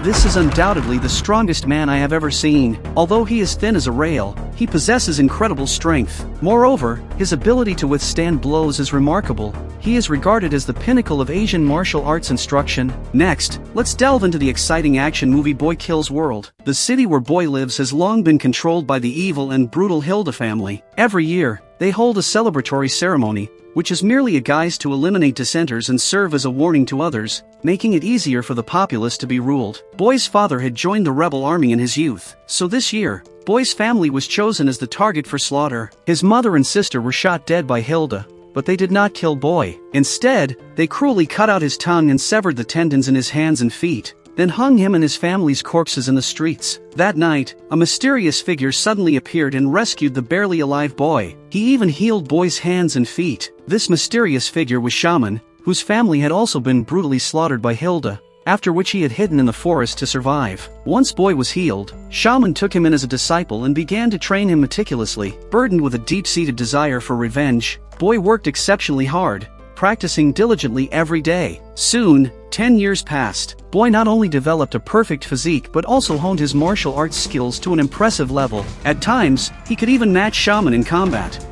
This is undoubtedly the strongest man I have ever seen. Although he is thin as a rail, he possesses incredible strength. Moreover, his ability to withstand blows is remarkable. He is regarded as the pinnacle of Asian martial arts instruction. Next, let's delve into the exciting action movie Boy Kills world. The city where Boy lives has long been controlled by the evil and brutal Hilda family. Every year, they hold a celebratory ceremony, which is merely a guise to eliminate dissenters and serve as a warning to others, making it easier for the populace to be ruled. Boy's father had joined the rebel army in his youth, so this year, Boy's family was chosen as the target for slaughter. His mother and sister were shot dead by Hilda, but they did not kill Boy. Instead, they cruelly cut out his tongue and severed the tendons in his hands and feet, then hung him and his family's corpses in the streets. That night, a mysterious figure suddenly appeared and rescued the barely alive Boy. He even healed Boy's hands and feet. This mysterious figure was Shaman, whose family had also been brutally slaughtered by Hilda, after which he had hidden in the forest to survive. Once Boy was healed, Shaman took him in as a disciple and began to train him meticulously. Burdened with a deep-seated desire for revenge, Boy worked exceptionally hard, practicing diligently every day. Soon, 10 years passed. Boy not only developed a perfect physique but also honed his martial arts skills to an impressive level. At times, he could even match Shaman in combat.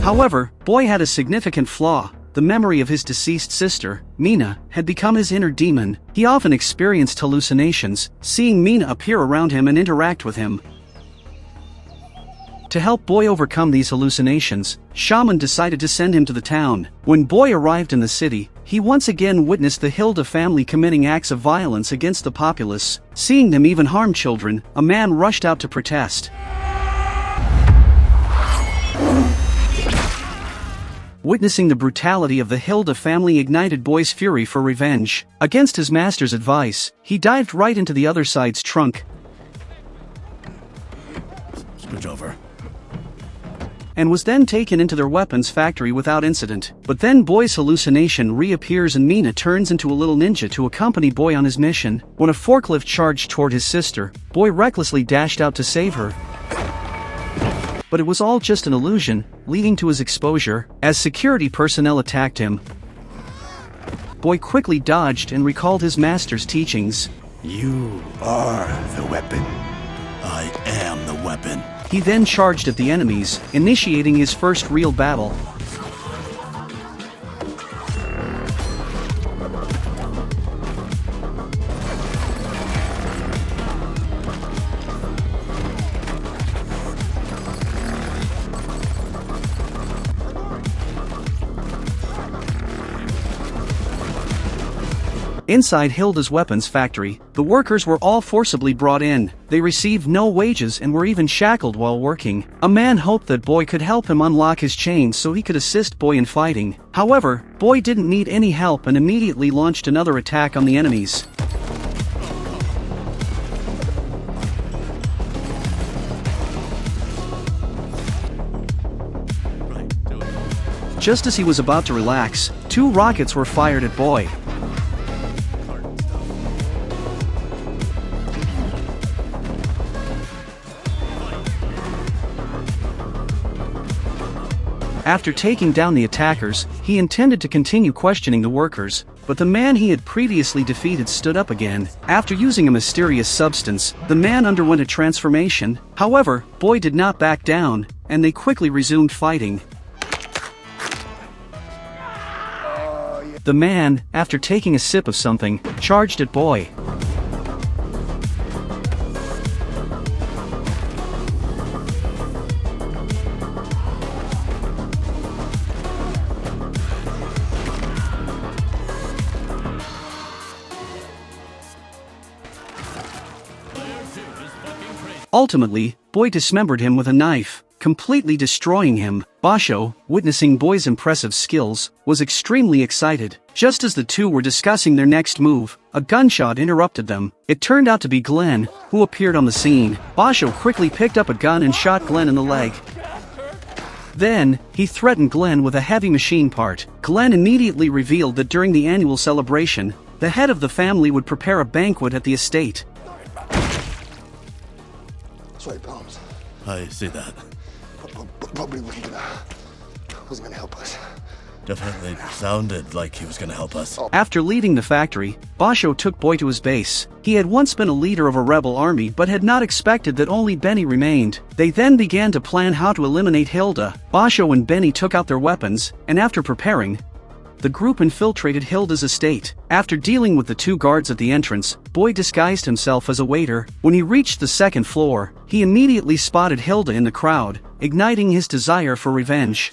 However, Boy had a significant flaw. The memory of his deceased sister, Mina, had become his inner demon. He often experienced hallucinations, seeing Mina appear around him and interact with him. To help Boy overcome these hallucinations, Shaman decided to send him to the town. When Boy arrived in the city, he once again witnessed the Hilda family committing acts of violence against the populace. Seeing them even harm children, a man rushed out to protest. Witnessing the brutality of the Hilda family ignited Boy's fury for revenge. Against his master's advice, he dived right into the other side's trunk Switch over. and was then taken into their weapons factory without incident. But then Boy's hallucination reappears and Mina turns into a little ninja to accompany Boy on his mission. When a forklift charged toward his sister, Boy recklessly dashed out to save her. But it was all just an illusion, leading to his exposure. As security personnel attacked him, Boy quickly dodged and recalled his master's teachings. You are the weapon. I am the weapon. He then charged at the enemies, initiating his first real battle. Inside Hilda's weapons factory, the workers were all forcibly brought in. They received no wages and were even shackled while working. A man hoped that Boy could help him unlock his chains so he could assist Boy in fighting. However, Boy didn't need any help and immediately launched another attack on the enemies. Just as he was about to relax, 2 rockets were fired at Boy. After taking down the attackers, he intended to continue questioning the workers, but the man he had previously defeated stood up again. After using a mysterious substance, the man underwent a transformation. However, Boy did not back down, and they quickly resumed fighting. The man, after taking a sip of something, charged at Boy. Ultimately, Boy dismembered him with a knife, completely destroying him. Basho, witnessing Boy's impressive skills, was extremely excited. Just as the two were discussing their next move, a gunshot interrupted them. It turned out to be Glenn, who appeared on the scene. Basho quickly picked up a gun and shot Glenn in the leg. Then, he threatened Glenn with a heavy machine part. Glenn immediately revealed that during the annual celebration, the head of the family would prepare a banquet at the estate. Sweaty palms. I see that. probably wasn't gonna help us. Definitely sounded like he was gonna help us. After leaving the factory, Basho took Boy to his base. He had once been a leader of a rebel army but had not expected that only Benny remained. They then began to plan how to eliminate Hilda. Basho and Benny took out their weapons, and after preparing, the group infiltrated Hilda's estate. After dealing with the two guards at the entrance, Boy disguised himself as a waiter. When he reached the second floor, he immediately spotted Hilda in the crowd, igniting his desire for revenge.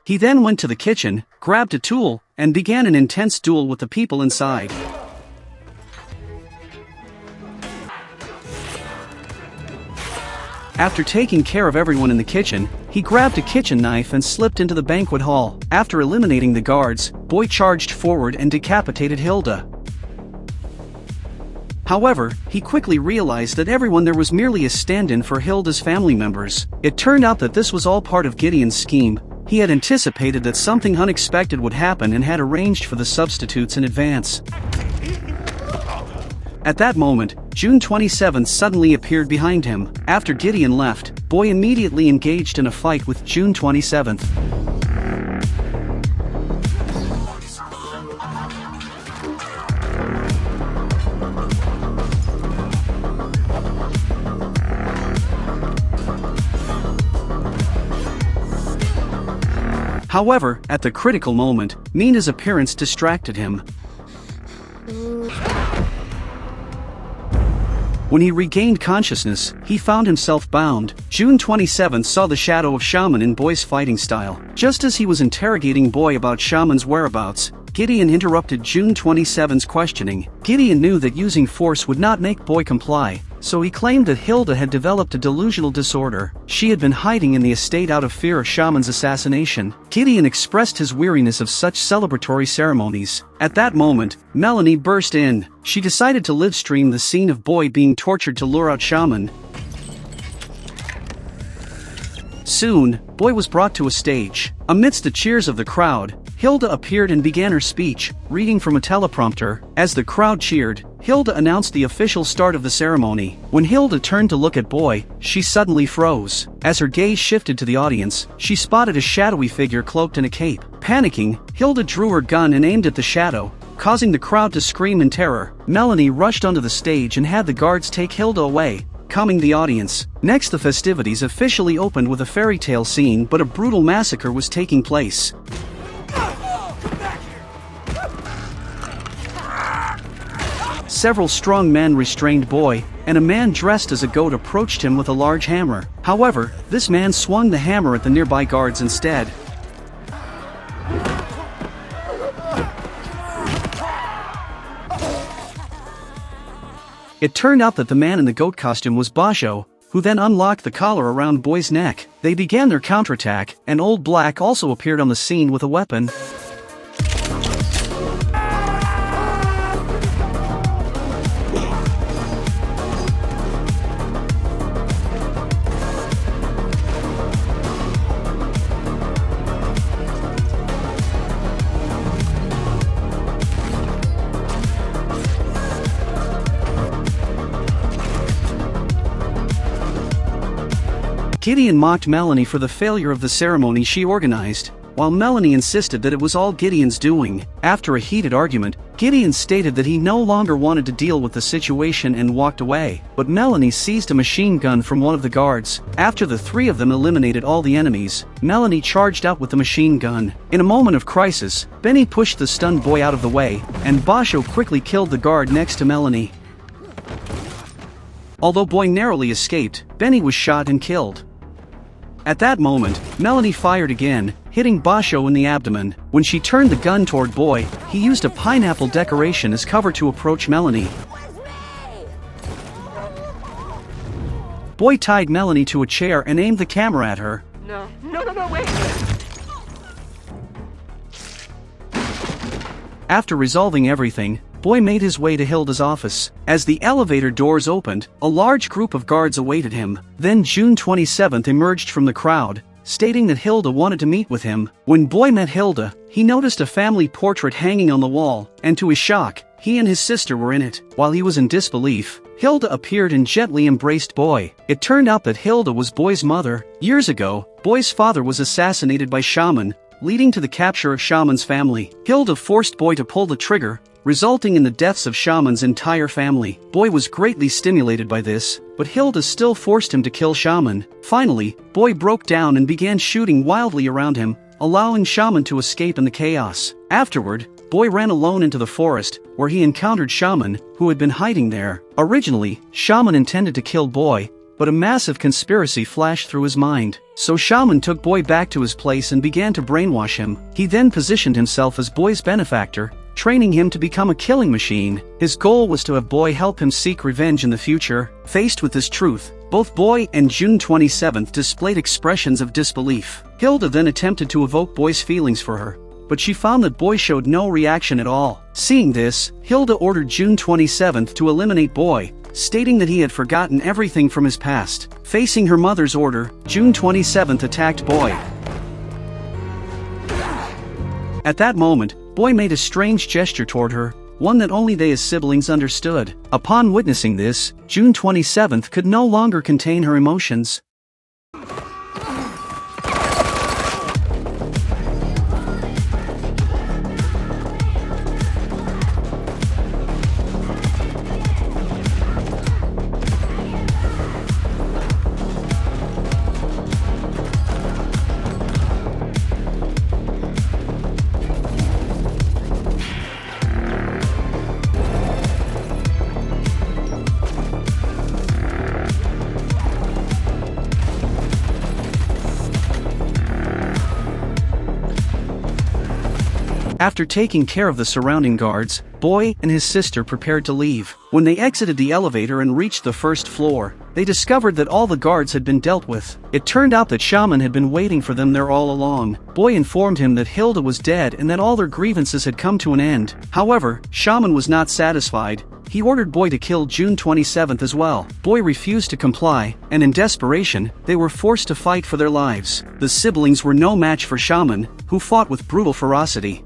He then went to the kitchen, grabbed a tool, and began an intense duel with the people inside. After taking care of everyone in the kitchen, he grabbed a kitchen knife and slipped into the banquet hall. After eliminating the guards, Boy charged forward and decapitated Hilda. However, he quickly realized that everyone there was merely a stand-in for Hilda's family members. It turned out that this was all part of Gideon's scheme. He had anticipated that something unexpected would happen and had arranged for the substitutes in advance. At that moment, June 27th suddenly appeared behind him. After Gideon left, Boy immediately engaged in a fight with June 27th. However, at the critical moment, Mina's appearance distracted him. When he regained consciousness, he found himself bound. June 27th saw the shadow of Shaman in Boy's fighting style. Just as he was interrogating Boy about Shaman's whereabouts, Gideon interrupted June 27th's questioning. Gideon knew that using force would not make Boy comply, so he claimed that Hilda had developed a delusional disorder. She had been hiding in the estate out of fear of Shaman's assassination. Gideon expressed his weariness of such celebratory ceremonies. At that moment, Melanie burst in. She decided to live stream the scene of Boy being tortured to lure out Shaman. Soon, Boy was brought to a stage. Amidst the cheers of the crowd, Hilda appeared and began her speech, reading from a teleprompter. As the crowd cheered, Hilda announced the official start of the ceremony. When Hilda turned to look at Boy, she suddenly froze. As her gaze shifted to the audience, she spotted a shadowy figure cloaked in a cape. Panicking, Hilda drew her gun and aimed at the shadow, causing the crowd to scream in terror. Melanie rushed onto the stage and had the guards take Hilda away, calming the audience. Next, the festivities officially opened with a fairy tale scene, but a brutal massacre was taking place. Several strong men restrained Boy, and a man dressed as a goat approached him with a large hammer. However, this man swung the hammer at the nearby guards instead. It turned out that the man in the goat costume was Basho, who then unlocked the collar around Boy's neck. They began their counterattack, and Old Black also appeared on the scene with a weapon. Gideon mocked Melanie for the failure of the ceremony she organized, while Melanie insisted that it was all Gideon's doing. After a heated argument, Gideon stated that he no longer wanted to deal with the situation and walked away, but Melanie seized a machine gun from one of the guards. After the three of them eliminated all the enemies, Melanie charged out with the machine gun. In a moment of crisis, Benny pushed the stunned Boy out of the way, and Basho quickly killed the guard next to Melanie. Although Boy narrowly escaped, Benny was shot and killed. At that moment, Melanie fired again, hitting Basho in the abdomen. When she turned the gun toward Boy, he used a pineapple decoration as cover to approach Melanie. Boy tied Melanie to a chair and aimed the camera at her. No, wait! After resolving everything, Boy made his way to Hilda's office. As the elevator doors opened, a large group of guards awaited him. Then June 27th emerged from the crowd, stating that Hilda wanted to meet with him. When Boy met Hilda, he noticed a family portrait hanging on the wall, and to his shock, he and his sister were in it. While he was in disbelief, Hilda appeared and gently embraced Boy. It turned out that Hilda was Boy's mother. Years ago, Boy's father was assassinated by Shaman, leading to the capture of Shaman's family. Hilda forced Boy to pull the trigger, resulting in the deaths of Shaman's entire family. Boy was greatly stimulated by this, but Hilda still forced him to kill Shaman. Finally, Boy broke down and began shooting wildly around him, allowing Shaman to escape in the chaos. Afterward, Boy ran alone into the forest, where he encountered Shaman, who had been hiding there. Originally, Shaman intended to kill Boy, but a massive conspiracy flashed through his mind. So Shaman took Boy back to his place and began to brainwash him. He then positioned himself as Boy's benefactor, training him to become a killing machine. His goal was to have Boy help him seek revenge in the future. Faced with this truth, both Boy and June 27th displayed expressions of disbelief. Hilda then attempted to evoke Boy's feelings for her, but she found that Boy showed no reaction at all. Seeing this, Hilda ordered June 27th to eliminate Boy, stating that he had forgotten everything from his past. Facing her mother's order, June 27th attacked Boy. At that moment, Boy made a strange gesture toward her, one that only they as siblings understood. Upon witnessing this, June 27th could no longer contain her emotions. After taking care of the surrounding guards, Boy and his sister prepared to leave. When they exited the elevator and reached the first floor, they discovered that all the guards had been dealt with. It turned out that Shaman had been waiting for them there all along. Boy informed him that Hilda was dead and that all their grievances had come to an end. However, Shaman was not satisfied. He ordered Boy to kill June 27th as well. Boy refused to comply, and in desperation, they were forced to fight for their lives. The siblings were no match for Shaman, who fought with brutal ferocity.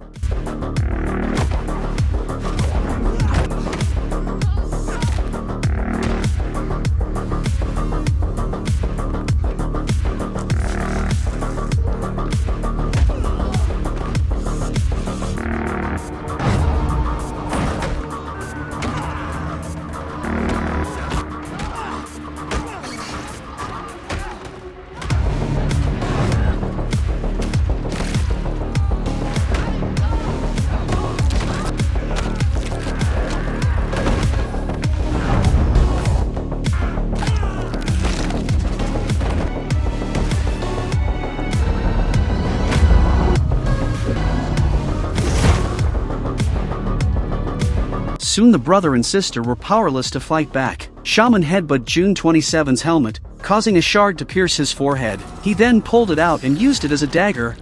Soon the brother and sister were powerless to fight back. Shaman headbutted June 27's helmet, causing a shard to pierce his forehead. He then pulled it out and used it as a dagger.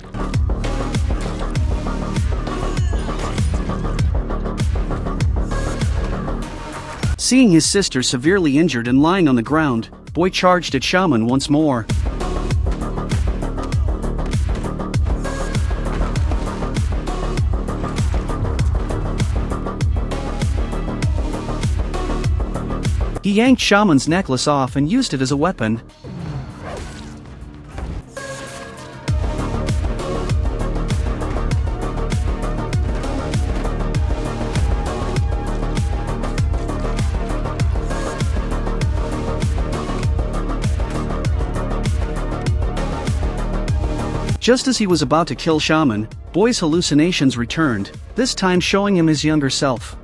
Seeing his sister severely injured and lying on the ground, Boy charged at Shaman once more. He yanked Shaman's necklace off and used it as a weapon. Just as he was about to kill Shaman, Boy's hallucinations returned, this time showing him his younger self.